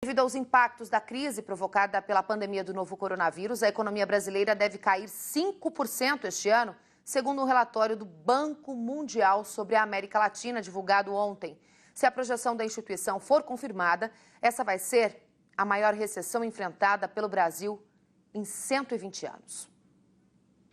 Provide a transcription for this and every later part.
Devido aos impactos da crise provocada pela pandemia do novo coronavírus, a economia brasileira deve cair 5% este ano, segundo um relatório do Banco Mundial sobre a América Latina, divulgado ontem. Se a projeção da instituição for confirmada, essa vai ser a maior recessão enfrentada pelo Brasil em 120 anos.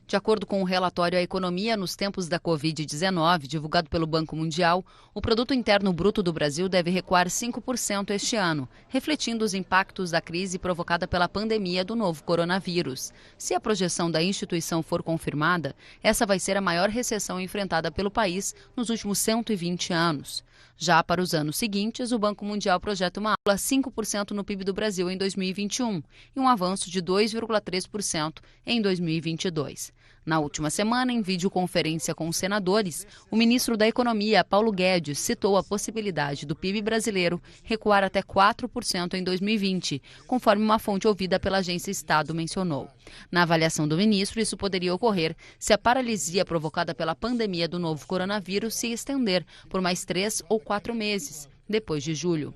De acordo com o relatório A Economia nos Tempos da Covid-19, divulgado pelo Banco Mundial, o Produto Interno Bruto do Brasil deve recuar 5% este ano, refletindo os impactos da crise provocada pela pandemia do novo coronavírus. Se a projeção da instituição for confirmada, essa vai ser a maior recessão enfrentada pelo país nos últimos 120 anos. Já para os anos seguintes, o Banco Mundial projeta uma alta de 5% no PIB do Brasil em 2021 e um avanço de 2,3% em 2022. Na última semana, em videoconferência com os senadores, o ministro da Economia, Paulo Guedes, citou a possibilidade do PIB brasileiro recuar até 4% em 2020, conforme uma fonte ouvida pela agência Estado mencionou. Na avaliação do ministro, isso poderia ocorrer se a paralisia provocada pela pandemia do novo coronavírus se estender por mais 3 ou 4 meses, depois de julho.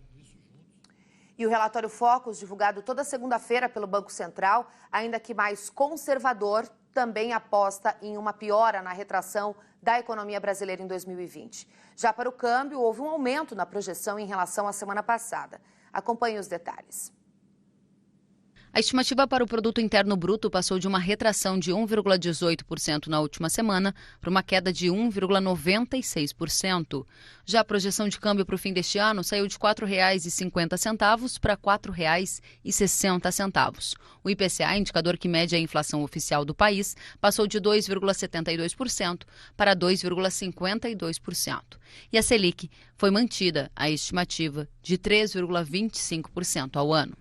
E o relatório Focus, divulgado toda segunda-feira pelo Banco Central, ainda que mais conservador, também aposta em uma piora na retração da economia brasileira em 2020. Já para o câmbio, houve um aumento na projeção em relação à semana passada. Acompanhe os detalhes. A estimativa para o Produto Interno Bruto passou de uma retração de 1,18% na última semana para uma queda de 1,96%. Já a projeção de câmbio para o fim deste ano saiu de R$ 4,50 para R$ 4,60. O IPCA, indicador que mede a inflação oficial do país, passou de 2,72% para 2,52%. E a Selic foi mantida a estimativa de 3,25% ao ano.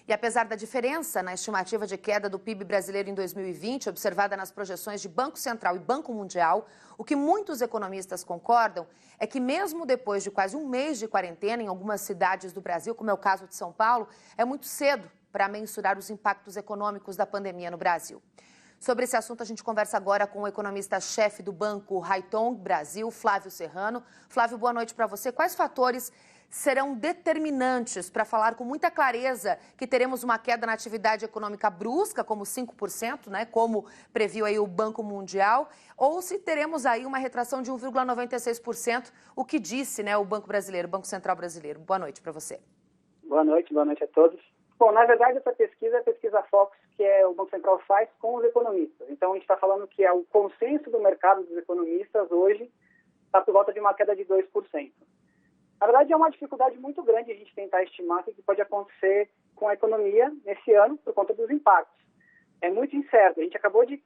E apesar da diferença na estimativa de queda do PIB brasileiro em 2020, observada nas projeções de Banco Central e Banco Mundial, o que muitos economistas concordam é que mesmo depois de quase um mês de quarentena em algumas cidades do Brasil, como é o caso de São Paulo, é muito cedo para mensurar os impactos econômicos da pandemia no Brasil. Sobre esse assunto, a gente conversa agora com o economista-chefe do Banco Haitong Brasil, Flávio Serrano. Flávio, boa noite para você. Quais fatores serão determinantes para falar com muita clareza que teremos uma queda na atividade econômica brusca, como 5%, né, como previu aí o Banco Mundial, ou se teremos aí uma retração de 1,96%, o que disse, né, o Banco Brasileiro, o Banco Central Brasileiro. Boa noite para você. Boa noite a todos. Bom, na verdade, essa pesquisa é a pesquisa Focus, que o Banco Central faz com os economistas. Então, a gente está falando que o consenso do mercado dos economistas hoje está por volta de uma queda de 2%. Na verdade, é uma dificuldade muito grande a gente tentar estimar o que pode acontecer com a economia nesse ano por conta dos impactos. É muito incerto. A gente acabou de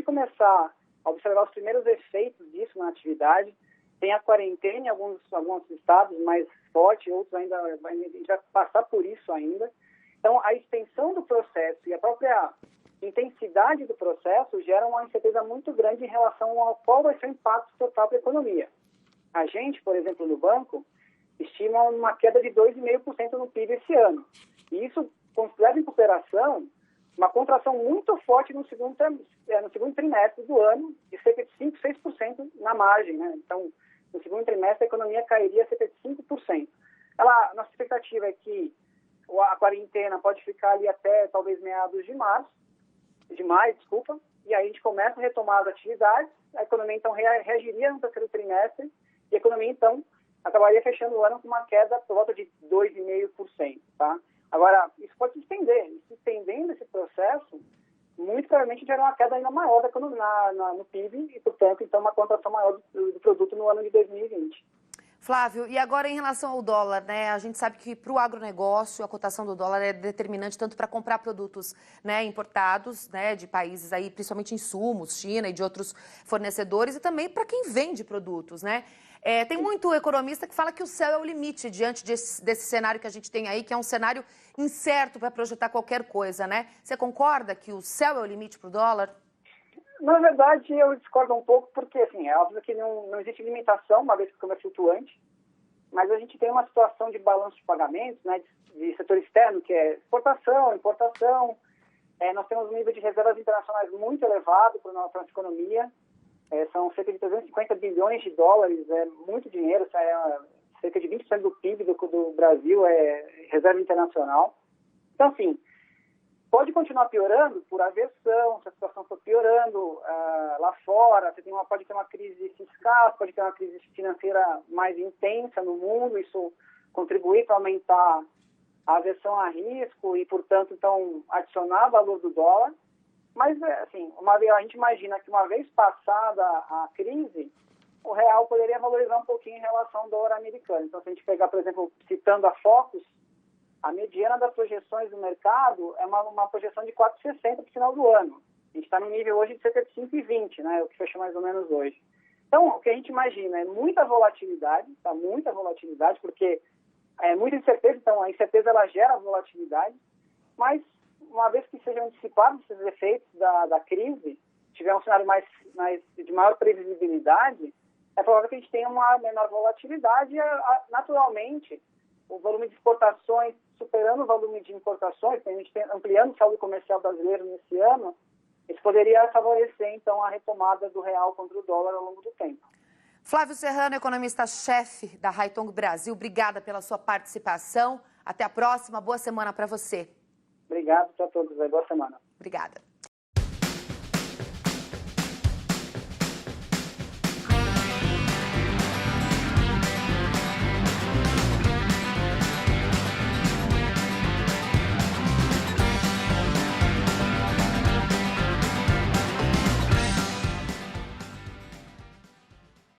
começar a observar os primeiros efeitos disso na atividade. Tem a quarentena em alguns estados mais forte, outros ainda a gente vai passar por isso ainda. Então, a extensão do processo e a própria intensidade do processo gera uma incerteza muito grande em relação ao qual vai ser o impacto total para a economia. A gente, por exemplo, no banco, estima uma queda de 2,5% no PIB esse ano. E isso leva em consideração uma contração muito forte no segundo trimestre do ano, de cerca de 5%, 6% na margem, né? Então, no segundo trimestre, a economia cairia cerca de 5%. Nossa expectativa é que a quarentena pode ficar ali até talvez meados de maio, e aí a gente começa a retomar as atividades, a economia então reagiria no terceiro trimestre, e a economia, então, acabaria fechando o ano com uma queda por volta de 2,5%, tá? Agora, isso pode se estender. Se estendendo esse processo, muito provavelmente gera uma queda ainda maior da economia, no PIB e, portanto, então, uma contração maior do produto no ano de 2020. Flávio, e agora em relação ao dólar, né? A gente sabe que para o agronegócio a cotação do dólar é determinante tanto para comprar produtos, né, importados, né, de países aí, principalmente insumos, China e de outros fornecedores, e também para quem vende produtos, né? Tem muito economista que fala que o céu é o limite diante desse cenário que a gente tem aí, que é um cenário incerto para projetar qualquer coisa, né? Você concorda que o céu é o limite para o dólar? Na verdade, eu discordo um pouco, porque, assim, é óbvio que não existe limitação, uma vez que o câmbio é flutuante, mas a gente tem uma situação de balanço de pagamentos, né, de setor externo, que é exportação, importação. Nós temos um nível de reservas internacionais muito elevado para a nossa economia. São cerca de 350 bilhões de dólares, é muito dinheiro, cerca de 20% do PIB do Brasil é reserva internacional. Então, assim, pode continuar piorando por aversão, se a situação for piorando lá fora, pode ter uma crise fiscal, pode ter uma crise financeira mais intensa no mundo, isso contribuir para aumentar a aversão a risco e, portanto, então, adicionar valor do dólar. Mas, assim, a gente imagina que uma vez passada a crise, o real poderia valorizar um pouquinho em relação ao dólar americano. Então, se a gente pegar, por exemplo, citando a Focus, a mediana das projeções do mercado é uma projeção de 4,60 para o final do ano. A gente está no nível hoje de cerca de 5,20, né, o que fechou mais ou menos hoje. Então, o que a gente imagina é muita volatilidade, porque é muita incerteza, então a incerteza ela gera volatilidade, mas uma vez que sejam dissipados esses efeitos da crise, tiver um cenário de maior previsibilidade, é provável que a gente tenha uma menor volatilidade e, naturalmente, o volume de exportações superando o volume de importações, a gente ampliando o saldo comercial brasileiro nesse ano, isso poderia favorecer, então, a retomada do real contra o dólar ao longo do tempo. Flávio Serrano, economista-chefe da Haitong Brasil, obrigada pela sua participação. Até a próxima, boa semana para você. Obrigado a todos, boa semana. Obrigada.